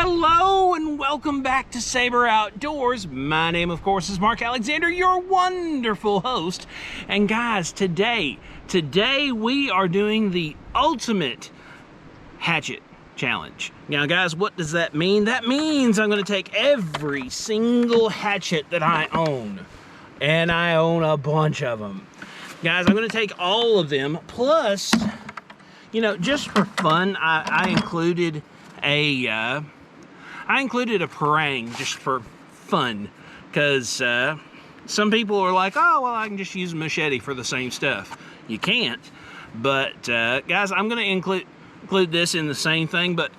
Hello and welcome back to Saber Outdoors. My name, of course, is Mark Alexander, your wonderful host. And guys, today we are doing the ultimate hatchet challenge. Now guys, what does that mean? That means I'm going to take every single hatchet that I own, and I own a bunch of them. Guys, I'm going to take all of them, plus, you know, just for fun, I included a parang just for fun, because some people are like, oh, well, I can just use a machete for the same stuff. You can't. But guys, I'm going to include this in the same thing, but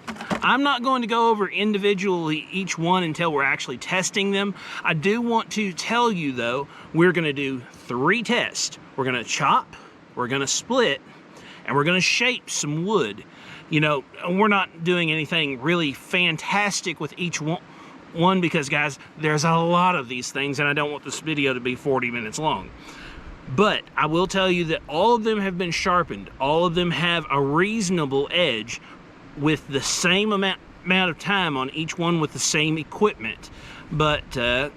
I'm not going to go over individually each one until we're actually testing them. I do want to tell you, though, we're going to do 3 tests. We're going to chop, we're going to split, and we're going to shape some wood. You know, we're not doing anything really fantastic with each one because, guys, there's a lot of these things, and I don't want this video to be 40 minutes long. But I will tell you that all of them have been sharpened. All of them have a reasonable edge with the same amount of time on each one with the same equipment. But,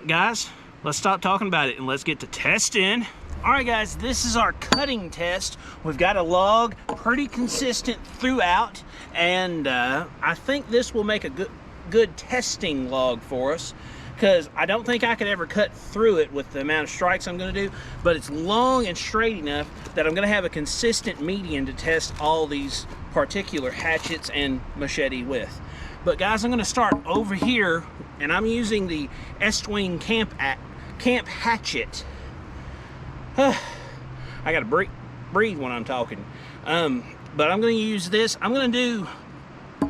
guys, let's stop talking about it and let's get to testing. All right, guys, this is our cutting test. We've got a log pretty consistent throughout, and I think this will make a good testing log for us, because I don't think I could ever cut through it with the amount of strikes I'm going to do, but it's long and straight enough that I'm going to have a consistent median to test all these particular hatchets and machete with. But guys, I'm going to start over here, and I'm using the Estwing Camp Hatchet. I gotta breathe when I'm talking. But I'm gonna use this. I'm gonna do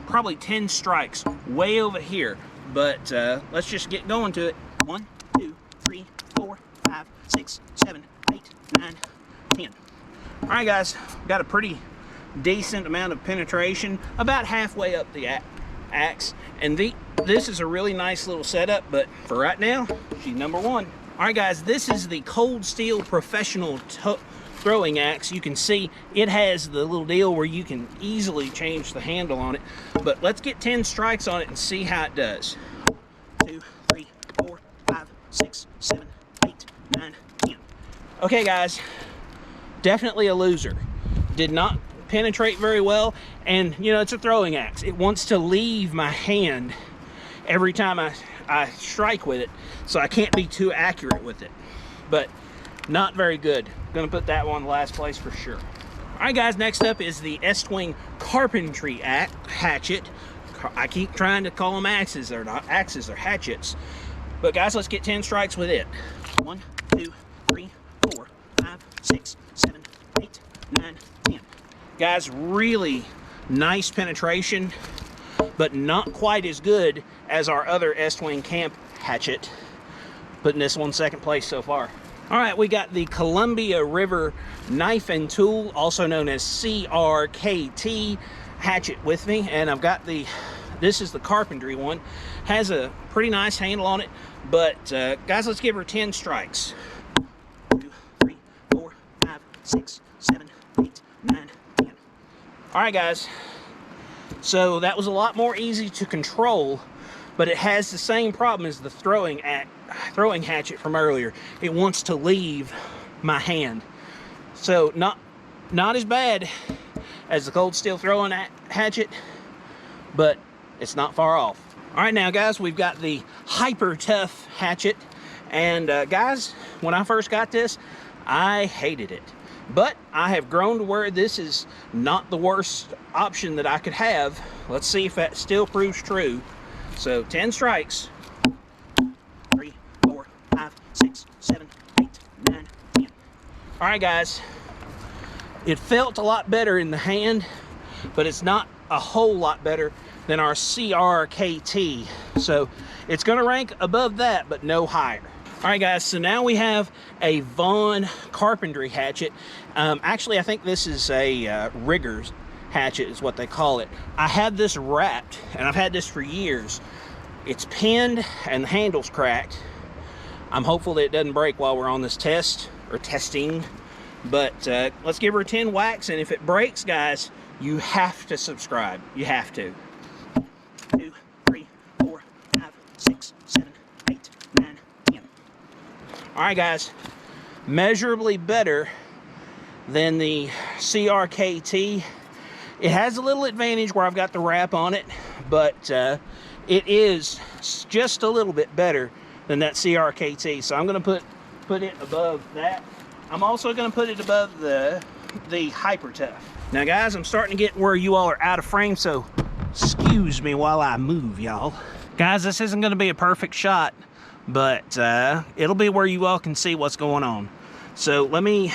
probably 10 strikes way over here. But let's just get going to it. 1, 2, 3, 4, 5, 6, 7, 8, 9, 10. All right, guys, got a pretty decent amount of penetration, about halfway up the axe. And this is a really nice little setup, but for right now, she's number 1. All right, guys, this is the Cold Steel Professional Throwing Axe. You can see it has the little deal where you can easily change the handle on it. But let's get 10 strikes on it and see how it does. 2, 3, 4, 5, 6, 7, 8, 9, 10. Okay, guys, definitely a loser. Did not penetrate very well, and you know, it's a throwing axe. It wants to leave my hand every time I strike with it, so I can't be too accurate with it. But not very good. Gonna put that one last place for sure. All right, guys, next up is the Estwing Carpentry Hatchet. I keep trying to call them axes. They're not axes, they're hatchets. But guys, let's get 10 strikes with it. 1, 2, 3, 4, 5, 6, 7, 8, 9, 10. Guys, really nice penetration, but not quite as good as our other Estwing Camp Hatchet. Putting this one second place so far. All right, we got the Columbia River Knife and Tool, also known as CRKT hatchet with me, and I've got this is the carpentry one. Has a pretty nice handle on it, but guys, let's give her 10 strikes. 2, 3, 4, 5, 6, 7, 8, 9, 10. All right, guys. So that was a lot more easy to control, but it has the same problem as the throwing hatchet from earlier. It wants to leave my hand. So not as bad as the Cold Steel throwing hatchet, but it's not far off. All right, now guys, we've got the Hyper Tough hatchet, and guys, when I first got this, I hated it. But I have grown to where this is not the worst option that I could have. Let's see if that still proves true. So 10 strikes. 3, 4, 5, 6, 7, 8, 9, 10. All right, guys. It felt a lot better in the hand, but it's not a whole lot better than our CRKT. So it's going to rank above that, but no higher. All right, guys, so now we have a Vaughn carpentry hatchet. Actually, I think this is a rigger's hatchet is what they call it. I had this wrapped, and I've had this for years. It's pinned, and the handle's cracked. I'm hopeful that it doesn't break while we're on this test, or testing. But let's give her 10 whacks, and if it breaks, guys, you have to subscribe. You have to. 2, 3, All right, guys, measurably better than the CRKT. It has a little advantage where I've got the wrap on it, but it is just a little bit better than that CRKT. So I'm going to put it above that. I'm also going to put it above the Hyper Tough. Now, guys, I'm starting to get where you all are out of frame, so excuse me while I move, y'all. Guys, this isn't going to be a perfect shot, but it'll be where you all can see what's going on. So let me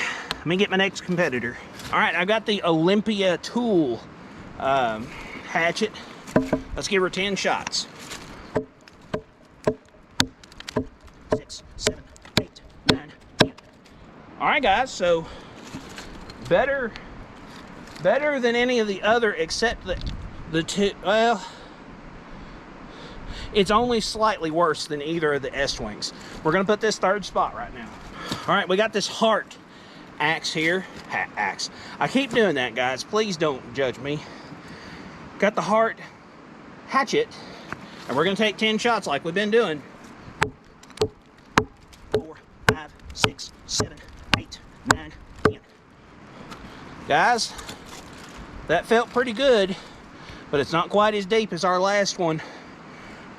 get my next competitor. All right, I got the Olympia Tool hatchet. Let's give her 10 shots. 6, 7, 8, 9, 10. All right, guys, so better than any of the other, except the two, well, it's only slightly worse than either of the S-Wings. We're gonna put this third spot right now. All right, we got this Heart axe here. Axe. I keep doing that, guys. Please don't judge me. Got the Heart hatchet, and we're gonna take 10 shots like we've been doing. 4, 5, 6, 7, 8, 9, 10. Guys, that felt pretty good, but it's not quite as deep as our last one.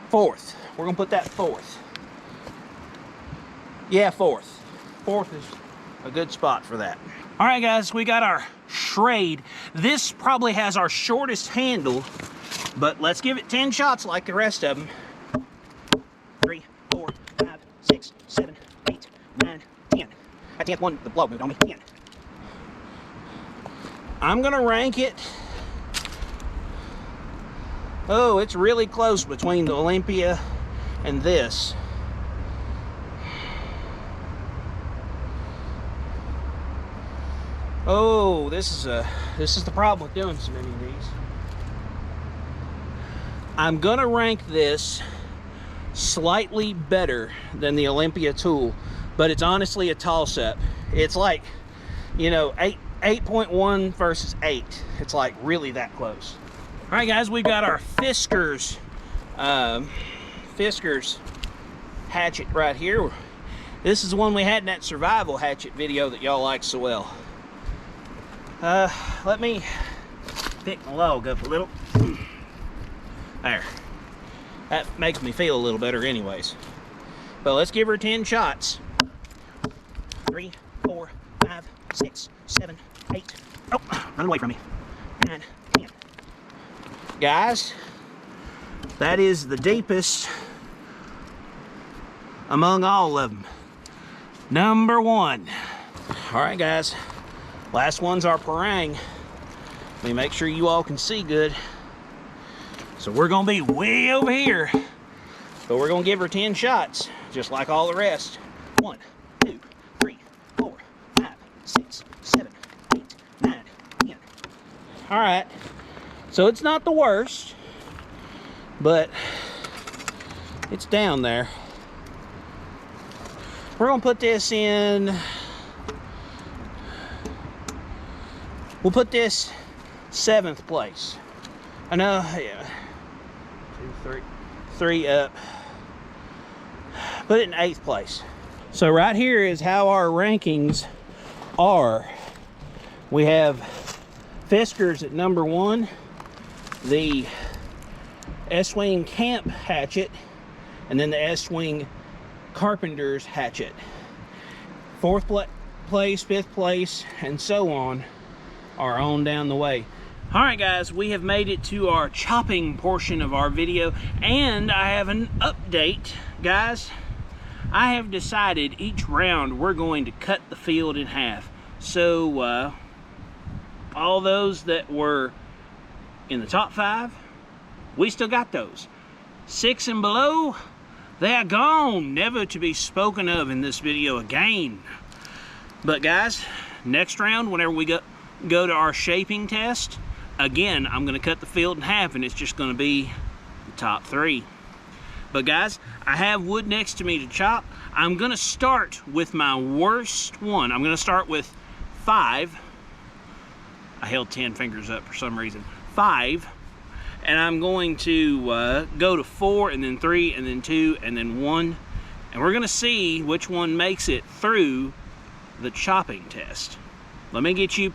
Fourth. We're gonna put that fourth. Yeah, fourth. Fourth is a good spot for that. All right, guys, we got our Schrade. This probably has our shortest handle, but let's give it 10 shots like the rest of them. 3, 4, 5, 6, 7, 8, 9, 10. That 10th one, the blow moved on me. 10. I'm gonna rank it. Oh, it's really close between the Olympia and this. Oh, this is the problem with doing so many of these. I'm gonna rank this slightly better than the Olympia Tool, but it's honestly a toss-up. It's like, you know, 8.1 versus 8. It's like really that close. All right, guys, we've got our Fiskars hatchet right here. This is the one we had in that survival hatchet video that y'all liked so well. Let me pick my log up a little. There. That makes me feel a little better anyways. But let's give her 10 shots. 3, 4, 5, 6, 7, 8. Oh, run away from me. 9, 10. Guys, that is the deepest among all of them. Number 1. All right, guys. Last one's our Parang. Let me make sure you all can see good. So we're gonna be way over here, but we're gonna give her 10 shots, just like all the rest. 1, 2, 3, 4, 5, 6, 7, 8, 9, 10. All right, so it's not the worst, but it's down there. We're gonna put this in, we'll put this 7th place. I know, yeah. 2, 3 up. Put it in 8th place. So right here is how our rankings are. We have Fiskars at number 1, the S-Wing Camp hatchet, and then the S-Wing Carpenter's hatchet. 4th place, 5th place, and so on are on down the way. All right, guys, we have made it to our chopping portion of our video, and I have an update. Guys, I have decided each round we're going to cut the field in half. So all those that were in the top 5, we still got those. 6 and below, they are gone, never to be spoken of in this video again. But guys, next round, whenever we go to our shaping test, again, I'm going to cut the field in half, and it's just going to be the top 3. But guys, I have wood next to me to chop. I'm going to start with my worst one. I'm going to start with 5. I held 10 fingers up for some reason. 5. And I'm going to go to 4, and then 3, and then 2, and then 1. And we're gonna see which one makes it through the chopping test. Let me get you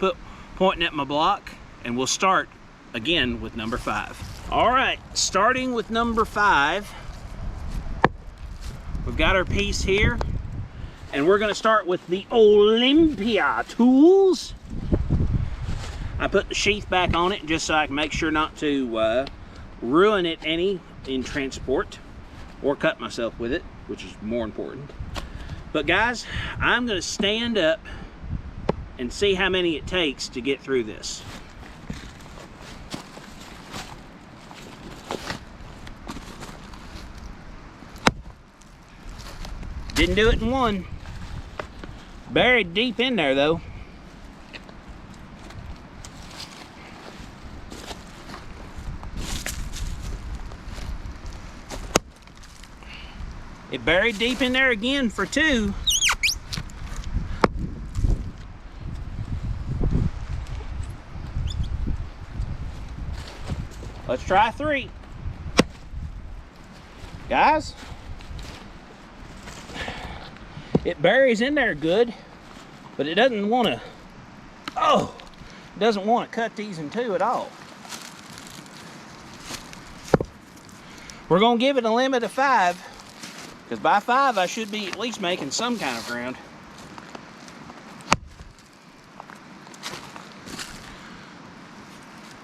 pointing at my block, and we'll start again with number 5. All right, starting with number 5. We've got our piece here, and we're gonna start with the Olympia Tools. I put the sheath back on it just so I can make sure not to ruin it any in transport or cut myself with it, which is more important. But guys, I'm gonna stand up and see how many it takes to get through this. Didn't do it in one. Buried deep in there though. It buried deep in there again for 2. Let's try 3. Guys, it buries in there good, but it doesn't want to, it doesn't want to cut these in 2 at all. We're going to give it a limit of 5. Because by 5, I should be at least making some kind of ground.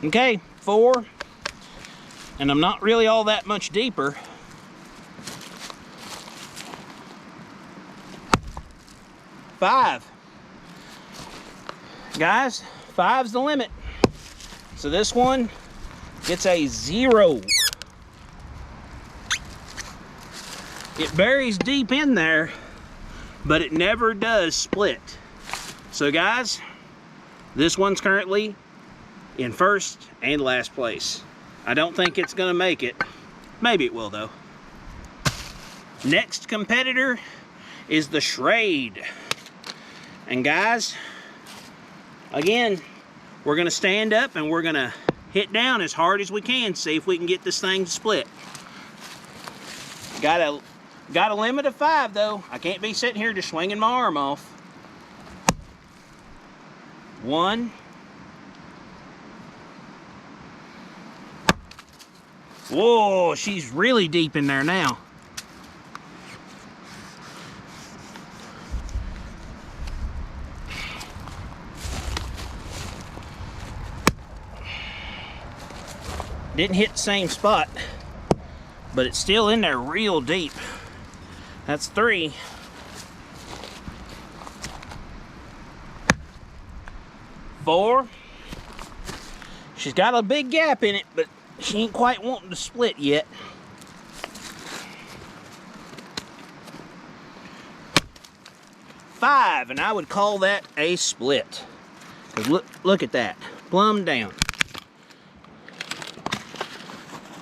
Okay, 4. And I'm not really all that much deeper. 5. Guys, 5's the limit. So this one gets a 0. It buries deep in there, but it never does split. So guys, this one's currently in first and last place. I don't think it's gonna make it. Maybe it will though. Next competitor is the Shred. And guys, again, we're gonna stand up and we're gonna hit down as hard as we can, see if we can get this thing to split. Got a limit of 5 though. I can't be sitting here just swinging my arm off. 1. Whoa, she's really deep in there now. Didn't hit the same spot, but it's still in there real deep. That's 3. 4. She's got a big gap in it, but she ain't quite wanting to split yet. 5, and I would call that a split. 'Cause look at that, plumb down.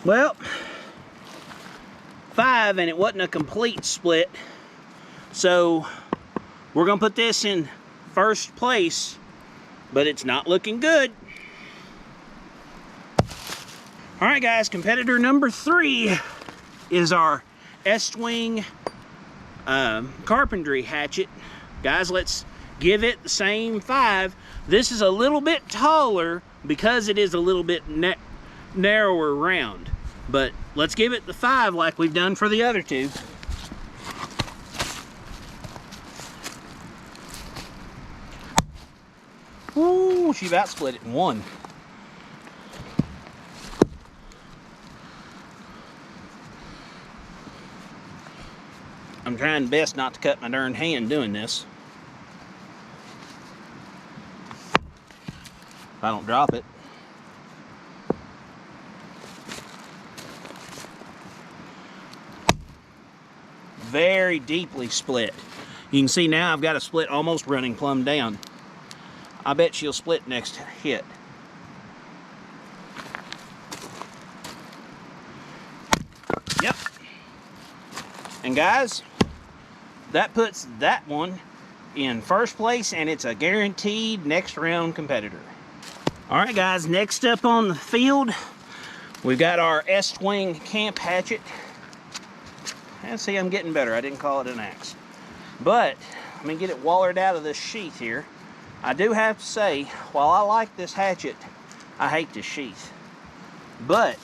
Well, 5, and it wasn't a complete split. So we're gonna put this in first place, but it's not looking good. All right guys, competitor number 3 is our S-Wing carpentry hatchet. Guys, let's give it the same 5. This is a little bit taller because it is a little bit narrower round, but let's give it the 5 like we've done for the other 2. Ooh, she about split it in 1. I'm trying best not to cut my darn hand doing this. If I don't drop it. Very deeply split. You can see now I've got a split almost running plumb down. I bet she'll split next hit. Yep. And guys, that puts that one in first place, and it's a guaranteed next round competitor. All right guys, next up on the field, we've got our S-Wing camp hatchet. And see, I'm getting better. I didn't call it an axe. But let me get it wallered out of this sheath here. I do have to say, while I like this hatchet, I hate this sheath. But,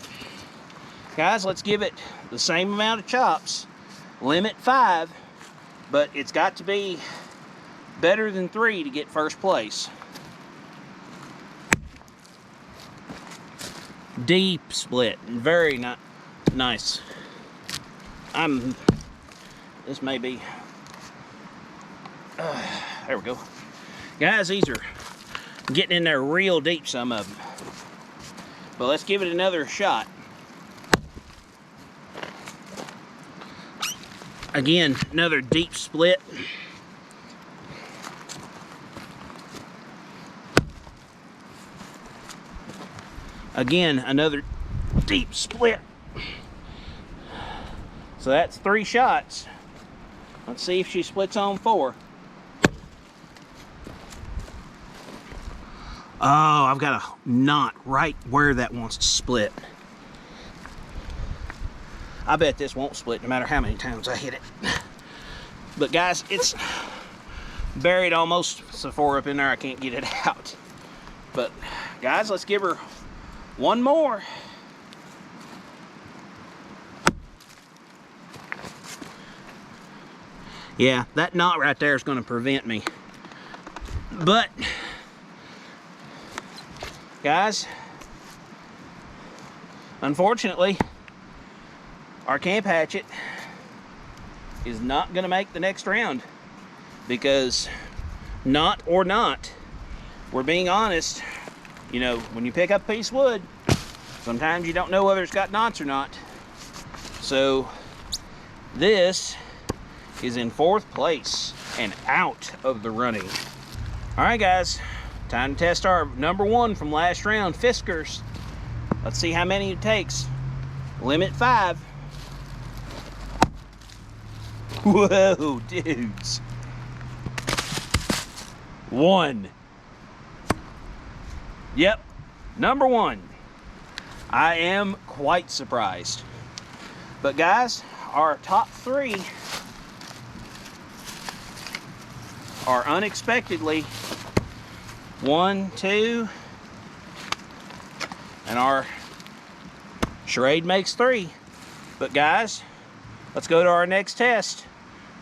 guys, let's give it the same amount of chops. Limit 5, but it's got to be better than 3 to get first place. Deep split, very nice. This may be, there we go. Guys, these are getting in there real deep, some of them. But let's give it another shot. Again, another deep split. Again, another deep split. So that's 3 shots. Let's see if she splits on 4. Oh, I've got a knot right where that wants to split. I bet this won't split no matter how many times I hit it. But guys, it's buried almost so far up in there I can't get it out. But guys, let's give her one more. Yeah, that knot right there is going to prevent me. But guys, unfortunately, our camp hatchet is not going to make the next round because knot or not, we're being honest, you know, when you pick up a piece of wood, sometimes you don't know whether it's got knots or not. So this is in 4th place and out of the running. All right, guys, time to test our number 1 from last round, Fiskars. Let's see how many it takes. Limit 5. Whoa, dudes. 1. Yep, number 1. I am quite surprised. But guys, our top 3 are unexpectedly 1, 2, and our charade makes 3. But guys, let's go to our next test.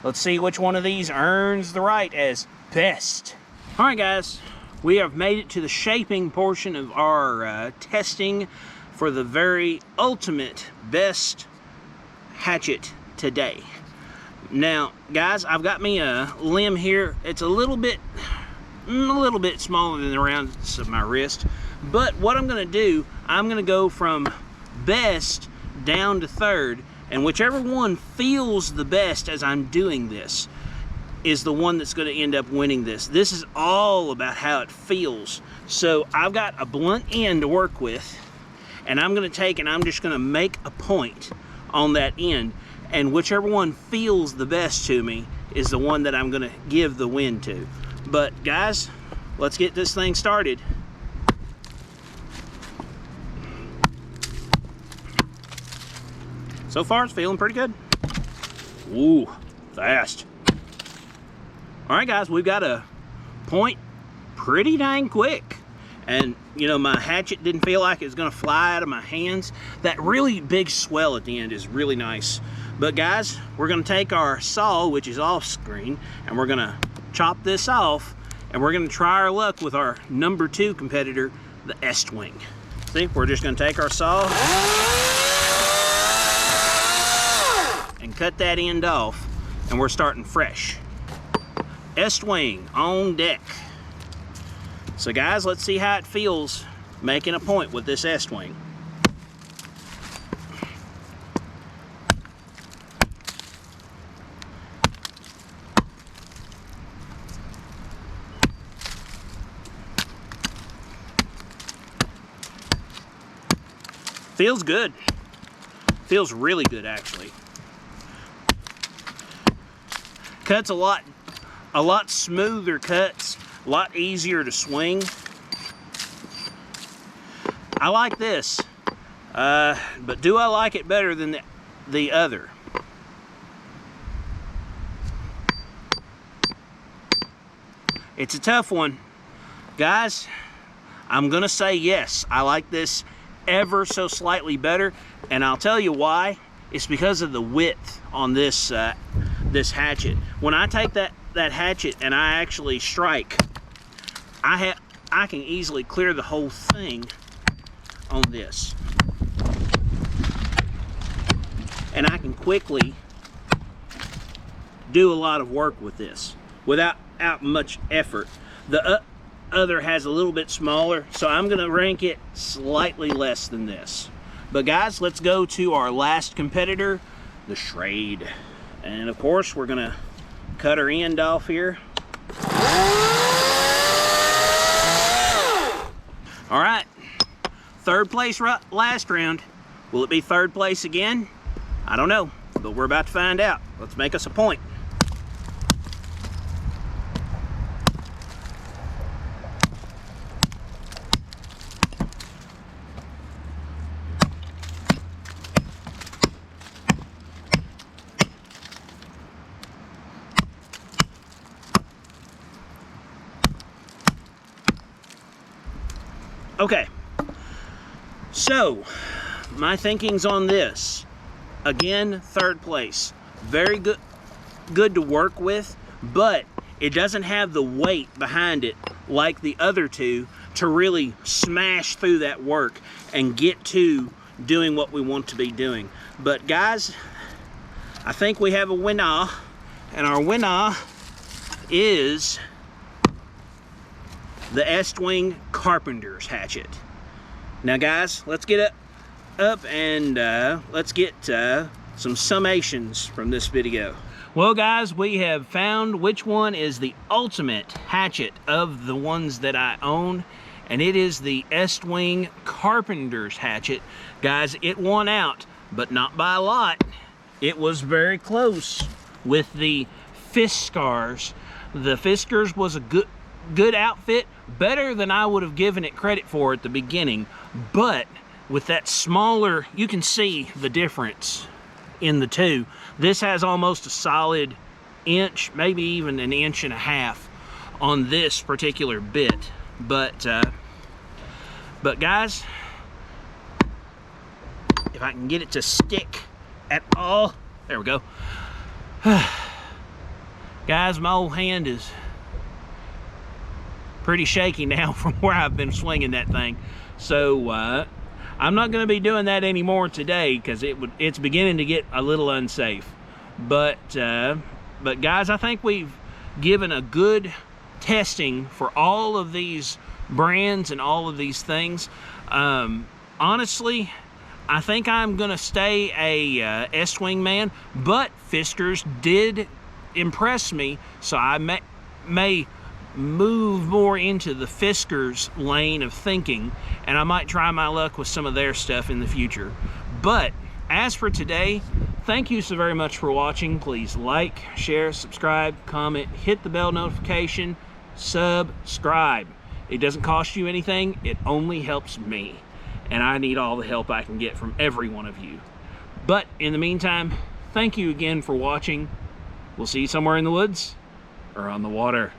Let's see which one of these earns the right as best. All right, guys, we have made it to the shaping portion of our testing for the very ultimate best hatchet today. Now, guys, I've got me a limb here. It's a little bit smaller than the roundness of my wrist. But what I'm going to do, I'm going to go from best down to 3rd, and whichever one feels the best as I'm doing this is the one that's going to end up winning this. This is all about how it feels. So I've got a blunt end to work with, and I'm going to take and I'm just going to make a point on that end, and whichever one feels the best to me is the one that I'm going to give the win to. But guys, let's get this thing started. So far, it's feeling pretty good. Ooh, fast. All right, guys, we've got a point pretty dang quick. And, you know, my hatchet didn't feel like it was going to fly out of my hands. That really big swell at the end is really nice. But, guys, we're going to take our saw, which is off screen, and we're going to chop this off, and we're going to try our luck with our number 2 competitor, the Estwing. See, we're just going to take our saw and cut that end off, and we're starting fresh. Estwing on deck. So guys, let's see how it feels making a point with this Estwing. Feels good. Feels really good, actually. Cuts a lot smoother cuts, a lot easier to swing. I like this, but do I like it better than the other? It's a tough one. Guys, I'm gonna say yes, I like this ever so slightly better, and I'll tell you why. It's because of the width on this this hatchet. When I take that hatchet and I actually strike, I can easily clear the whole thing on this, and I can quickly do a lot of work with this without much effort. The other has a little bit smaller, so I'm gonna rank it slightly less than this. But guys, let's go to our last competitor, the Schrade. And of course, we're gonna cut our end off here. All right, third place last round. Will it be third place again? I don't know, but we're about to find out. Let's make us a point. Okay, so my thinking's on this. Again, third place. Very good to work with, but it doesn't have the weight behind it like the other two to really smash through that work and get to doing what we want to be doing. But guys, I think we have a winner, and our winner is the Estwing Carpenter's hatchet. Now guys, let's get up and let's get some summations from this video. Well guys, we have found which one is the ultimate hatchet of the ones that I own, and it is the Estwing Carpenter's hatchet. Guys, it won out, but not by a lot. It was very close with the Fiskars. The Fiskars was a good outfit, better than I would have given it credit for at the beginning, but with that smaller, you can see the difference in the two. This has almost a solid inch, maybe even an inch and a half on this particular bit. But guys, if I can get it to stick at all, there we go. Guys, my old hand is pretty shaky now from where I've been swinging that thing. So I'm not going to be doing that anymore today because it's beginning to get a little unsafe. But guys, I think we've given a good testing for all of these brands and all of these things. Honestly, I think I'm going to stay a Estwing man, but Fiskars did impress me, so I may move more into the Fiskars lane of thinking, and I might try my luck with some of their stuff in the future. But as for today, thank you so very much for watching. Please like, share, subscribe, comment, hit the bell notification, subscribe. It doesn't cost you anything, it only helps me, and I need all the help I can get from every one of you. But in the meantime, thank you again for watching. We'll see you somewhere in the woods or on the water.